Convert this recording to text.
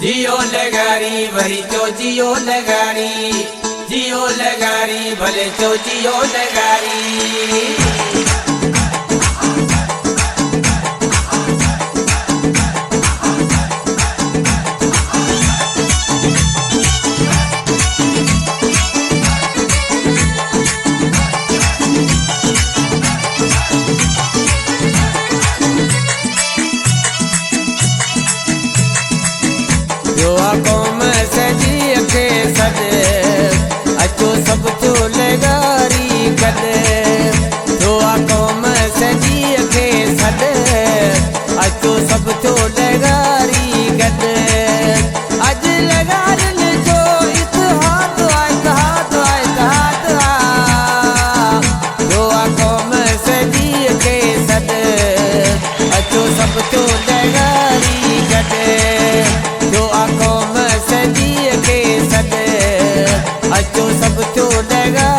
जियो लगारी वही तो जियो लगारी भले तो जियो लगारी। जो कौम सजी खे सॾे अचो सब तो लगारी गॾे। जो कौम सजी खे सॾे अचो सब तो लगारी गॾे। अज लगारिन जो इतिहाद जो कौम सजी खे सॾे अचो सब तो लगारी गॾे। जो कौम सजी खे सॾे अचो सब तो लगारी।